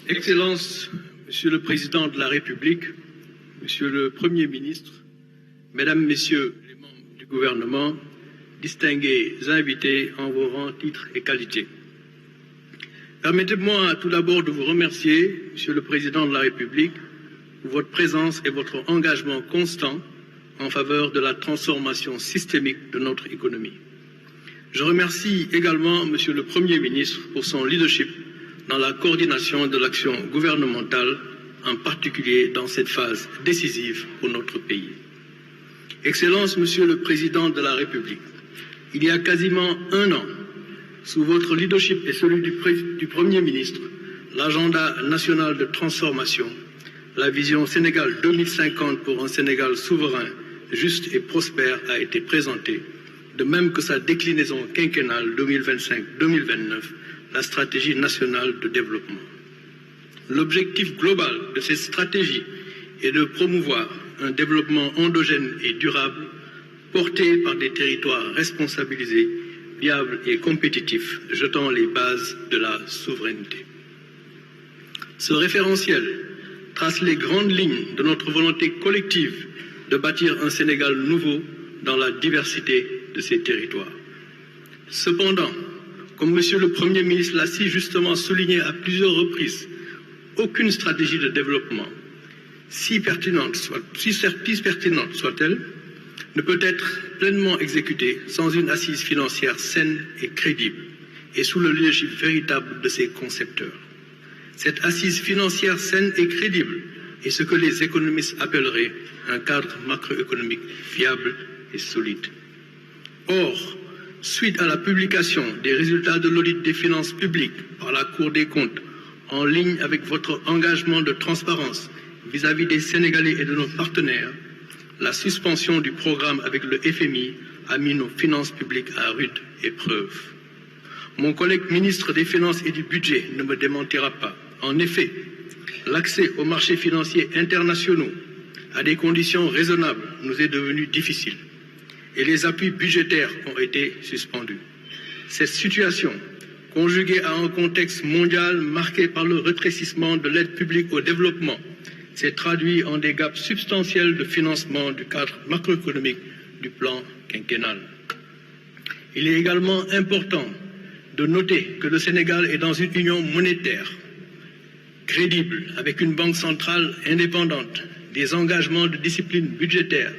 Excellences, Monsieur le Président de la République, Monsieur le Premier ministre, Mesdames, Messieurs les membres du gouvernement, distingués invités en vos rangs, titres et qualités. Permettez-moi tout d'abord de vous remercier, Monsieur le Président de la République, pour votre présence et votre engagement constant en faveur de la transformation systémique de notre économie. Je remercie également Monsieur le Premier ministre pour son leadership dans la coordination de l'action gouvernementale, en particulier dans cette phase décisive pour notre pays. Excellences, Monsieur le Président de la République, il y a quasiment un an, sous votre leadership et celui du Premier ministre, l'agenda national de transformation, la vision Sénégal 2050 pour un Sénégal souverain, juste et prospère a été présentée, de même que sa déclinaison quinquennale 2025-2029, la stratégie nationale de développement. L'objectif global de cette stratégie est de promouvoir un développement endogène et durable, porté par des territoires responsabilisés, viables et compétitifs, jetant les bases de la souveraineté. Ce référentiel trace les grandes lignes de notre volonté collective de bâtir un Sénégal nouveau dans la diversité de ses territoires. Cependant, comme Monsieur le Premier ministre l'a si justement souligné à plusieurs reprises, aucune stratégie de développement, si pertinente soit-elle, ne peut être pleinement exécutée sans une assise financière saine et crédible et sous le leadership véritable de ses concepteurs. Cette assise financière saine et crédible est ce que les économistes appelleraient un cadre macroéconomique fiable et solide. Or, suite à la publication des résultats de l'audit des finances publiques par la Cour des comptes, en ligne avec votre engagement de transparence vis-à-vis des Sénégalais et de nos partenaires, la suspension du programme avec le FMI a mis nos finances publiques à rude épreuve. Mon collègue ministre des Finances et du Budget ne me démentira pas. En effet, l'accès aux marchés financiers internationaux à des conditions raisonnables nous est devenu difficile et les appuis budgétaires ont été suspendus. Cette situation, conjuguée à un contexte mondial marqué par le rétrécissement de l'aide publique au développement, s'est traduite en des gaps substantiels de financement du cadre macroéconomique du plan quinquennal. Il est également important de noter que le Sénégal est dans une union monétaire crédible, avec une banque centrale indépendante, des engagements de discipline budgétaire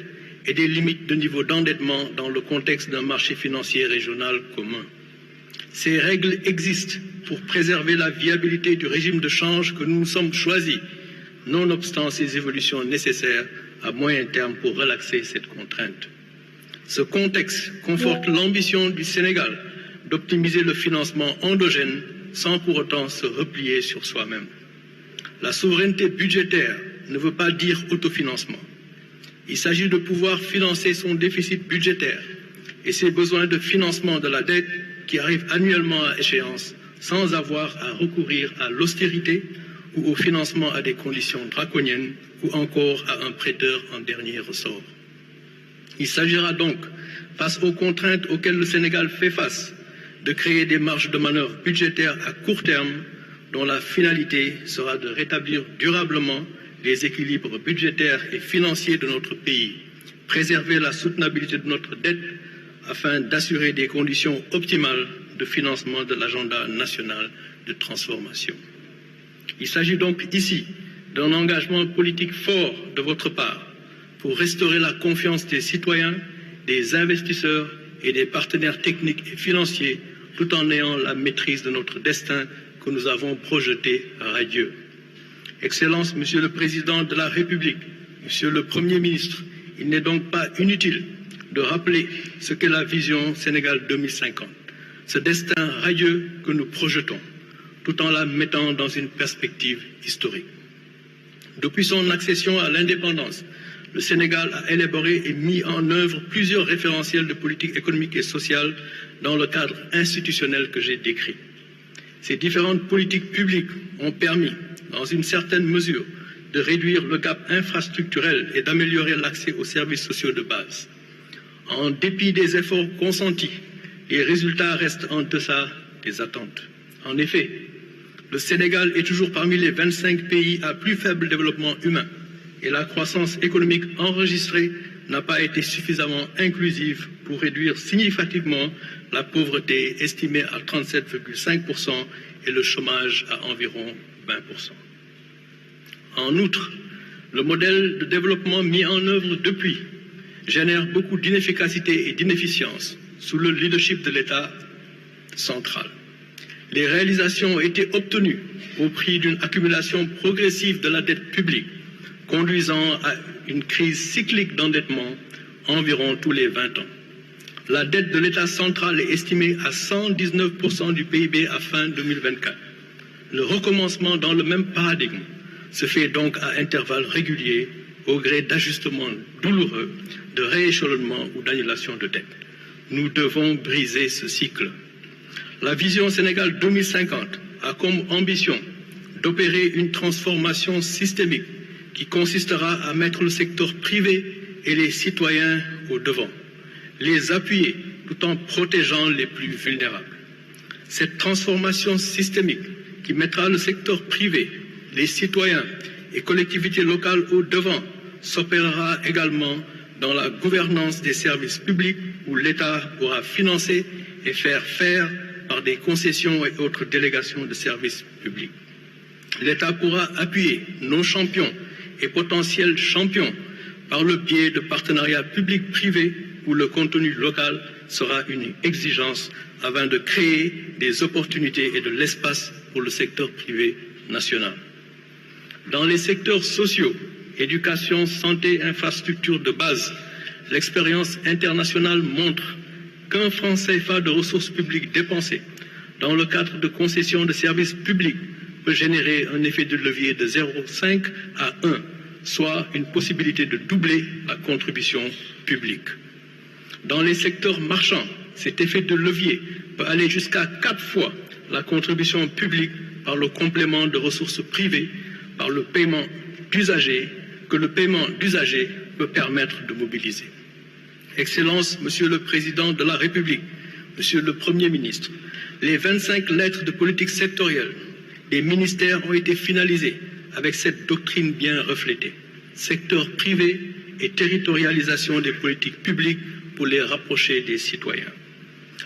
et des limites de niveau d'endettement dans le contexte d'un marché financier régional commun. Ces règles existent pour préserver la viabilité du régime de change que nous nous sommes choisis, nonobstant ces évolutions nécessaires à moyen terme pour relaxer cette contrainte. Ce contexte conforte l'ambition du Sénégal d'optimiser le financement endogène sans pour autant se replier sur soi-même. La souveraineté budgétaire ne veut pas dire autofinancement. Il s'agit de pouvoir financer son déficit budgétaire et ses besoins de financement de la dette qui arrivent annuellement à échéance sans avoir à recourir à l'austérité ou au financement à des conditions draconiennes ou encore à un prêteur en dernier ressort. Il s'agira donc, face aux contraintes auxquelles le Sénégal fait face, de créer des marges de manœuvre budgétaires à court terme dont la finalité sera de rétablir durablement les équilibres budgétaires et financiers de notre pays, préserver la soutenabilité de notre dette afin d'assurer des conditions optimales de financement de l'agenda national de transformation. Il s'agit donc ici d'un engagement politique fort de votre part pour restaurer la confiance des citoyens, des investisseurs et des partenaires techniques et financiers tout en ayant la maîtrise de notre destin que nous avons projeté radieux. Excellences, Monsieur le Président de la République, Monsieur le Premier ministre, il n'est donc pas inutile de rappeler ce qu'est la vision Sénégal 2050, ce destin radieux que nous projetons, tout en la mettant dans une perspective historique. Depuis son accession à l'indépendance, le Sénégal a élaboré et mis en œuvre plusieurs référentiels de politique économique et sociale dans le cadre institutionnel que j'ai décrit. Ces différentes politiques publiques ont permis, dans une certaine mesure, de réduire le gap infrastructurel et d'améliorer l'accès aux services sociaux de base. En dépit des efforts consentis, les résultats restent en deçà des attentes. En effet, Le Sénégal est toujours parmi les 25 pays à plus faible développement humain et la croissance économique enregistrée n'a pas été suffisamment inclusive pour réduire significativement la pauvreté estimée à 37,5% et le chômage à environ 20%. En outre, le modèle de développement mis en œuvre depuis génère beaucoup d'inefficacité et d'inefficience sous le leadership de l'État central. Les réalisations ont été obtenues au prix d'une accumulation progressive de la dette publique, conduisant à une crise cyclique d'endettement environ tous les 20 ans. La dette de l'État central est estimée à 119% du PIB à fin 2024. Le recommencement dans le même paradigme se fait donc à intervalles réguliers au gré d'ajustements douloureux, de rééchelonnement ou d'annulation de dette. Nous devons briser ce cycle. La vision Sénégal 2050 a comme ambition d'opérer une transformation systémique qui consistera à mettre le secteur privé et les citoyens au devant, les appuyer tout en protégeant les plus vulnérables. Cette transformation systémique qui mettra le secteur privé, les citoyens et collectivités locales au devant s'opérera également dans la gouvernance des services publics où l'État pourra financer et faire par des concessions et autres délégations de services publics. L'État pourra appuyer nos champions et potentiels champions par le biais de partenariats publics-privés où le contenu local sera une exigence afin de créer des opportunités et de l'espace pour le secteur privé national. Dans les secteurs sociaux, éducation, santé, infrastructures de base, l'expérience internationale montre qu'un franc CFA de ressources publiques dépensées dans le cadre de concessions de services publics peut générer un effet de levier de 0,5 à 1, soit une possibilité de doubler la contribution publique. Dans les secteurs marchands, cet effet de levier peut aller jusqu'à 4 fois la contribution publique par le complément de ressources privées, par le paiement d'usagers, que le paiement d'usagers peut permettre de mobiliser. Excellences, Monsieur le Président de la République, Monsieur le Premier ministre, les 25 lettres de politique sectorielle des ministères ont été finalisées avec cette doctrine bien reflétée. Secteur privé et territorialisation des politiques publiques pour les rapprocher des citoyens.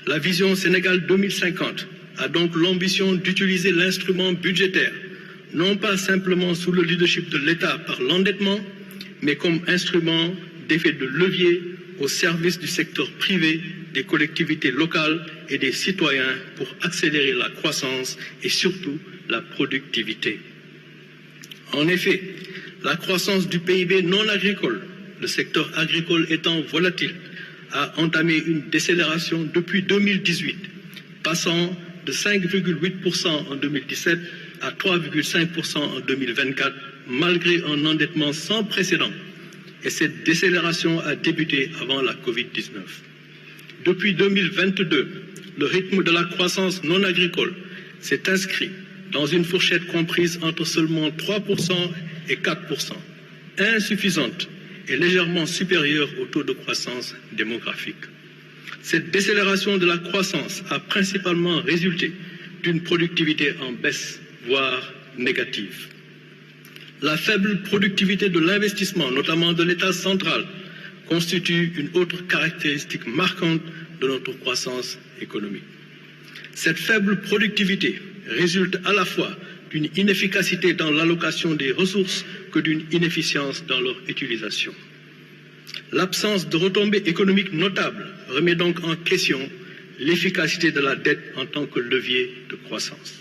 La vision Sénégal 2050 a donc l'ambition d'utiliser l'instrument budgétaire, non pas simplement sous le leadership de l'État par l'endettement, mais comme instrument d'effet de levier au service du secteur privé, des collectivités locales et des citoyens pour accélérer la croissance et surtout la productivité. En effet, la croissance du PIB non agricole, le secteur agricole étant volatile, a entamé une décélération depuis 2018, passant de 5,8% en 2017 à 3,5% en 2024, malgré un endettement sans précédent. Et cette décélération a débuté avant la Covid-19. Depuis 2022, le rythme de la croissance non agricole s'est inscrit dans une fourchette comprise entre seulement 3% et 4%, insuffisante et légèrement supérieure au taux de croissance démographique. Cette décélération de la croissance a principalement résulté d'une productivité en baisse, voire négative. La faible productivité de l'investissement, notamment de l'État central, constitue une autre caractéristique marquante de notre croissance économique. Cette faible productivité résulte à la fois d'une inefficacité dans l'allocation des ressources que d'une inefficience dans leur utilisation. L'absence de retombées économiques notables remet donc en question l'efficacité de la dette en tant que levier de croissance.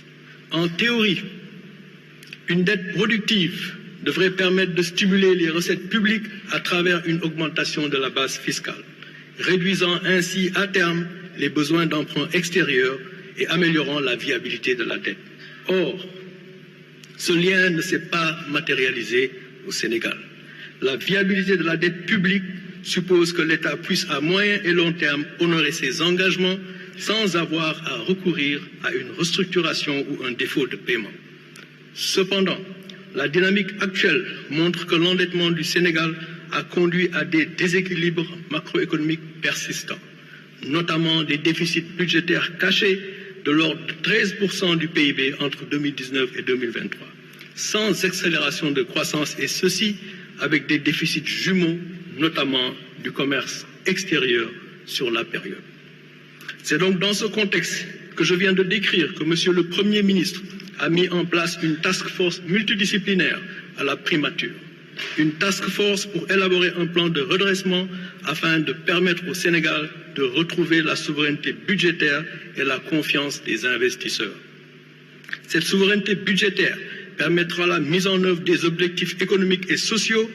En théorie, une dette productive devrait permettre de stimuler les recettes publiques à travers une augmentation de la base fiscale, réduisant ainsi à terme les besoins d'emprunt extérieur et améliorant la viabilité de la dette. Or, ce lien ne s'est pas matérialisé au Sénégal. La viabilité de la dette publique suppose que l'État puisse à moyen et long terme honorer ses engagements sans avoir à recourir à une restructuration ou un défaut de paiement. Cependant, la dynamique actuelle montre que l'endettement du Sénégal a conduit à des déséquilibres macroéconomiques persistants, notamment des déficits budgétaires cachés de l'ordre de 13% du PIB entre 2019 et 2023, sans accélération de croissance, et ceci avec des déficits jumeaux, notamment du commerce extérieur sur la période. C'est donc dans ce contexte que je viens de décrire que Monsieur le Premier ministre a mis en place une task force multidisciplinaire à la primature. Une task force pour élaborer un plan de redressement afin de permettre au Sénégal de retrouver la souveraineté budgétaire et la confiance des investisseurs. Cette souveraineté budgétaire permettra la mise en œuvre des objectifs économiques et sociaux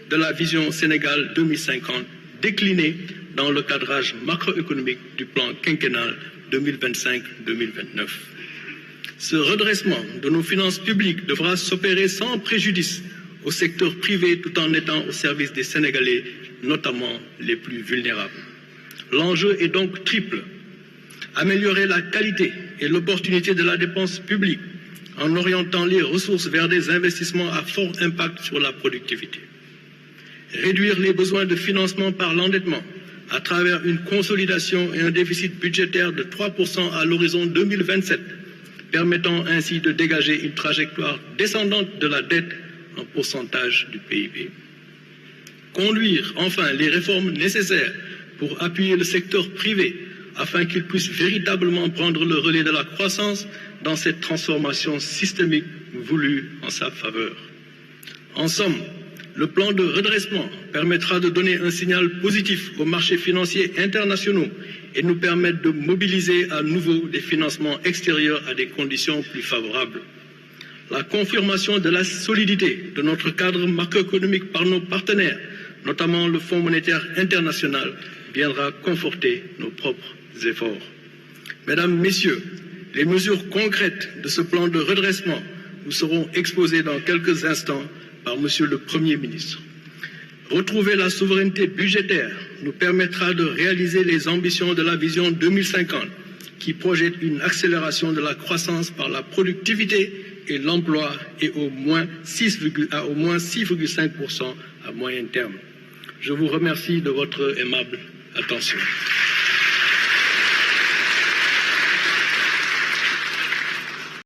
de la vision Sénégal 2050 déclinée dans le cadrage macroéconomique du plan quinquennal 2025-2029. Ce redressement de nos finances publiques devra s'opérer sans préjudice au secteur privé tout en étant au service des Sénégalais, notamment les plus vulnérables. L'enjeu est donc triple. Améliorer la qualité et l'opportunité de la dépense publique en orientant les ressources vers des investissements à fort impact sur la productivité. Réduire les besoins de financement par l'endettement à travers une consolidation et un déficit budgétaire de 3% à l'horizon 2027, permettant ainsi de dégager une trajectoire descendante de la dette en pourcentage du PIB. Conduire enfin les réformes nécessaires pour appuyer le secteur privé afin qu'il puisse véritablement prendre le relais de la croissance dans cette transformation systémique voulue en sa faveur. En somme, le plan de redressement permettra de donner un signal positif aux marchés financiers internationaux et nous permettre de mobiliser à nouveau des financements extérieurs à des conditions plus favorables. La confirmation de la solidité de notre cadre macroéconomique par nos partenaires, notamment le Fonds monétaire international, viendra conforter nos propres efforts. Mesdames, Messieurs, les mesures concrètes de ce plan de redressement nous seront exposées dans quelques instants par Monsieur le Premier ministre. Retrouver la souveraineté budgétaire nous permettra de réaliser les ambitions de la vision 2050 qui projette une accélération de la croissance par la productivité et l'emploi et à au moins 6,5% à moyen terme. Je vous remercie de votre aimable attention.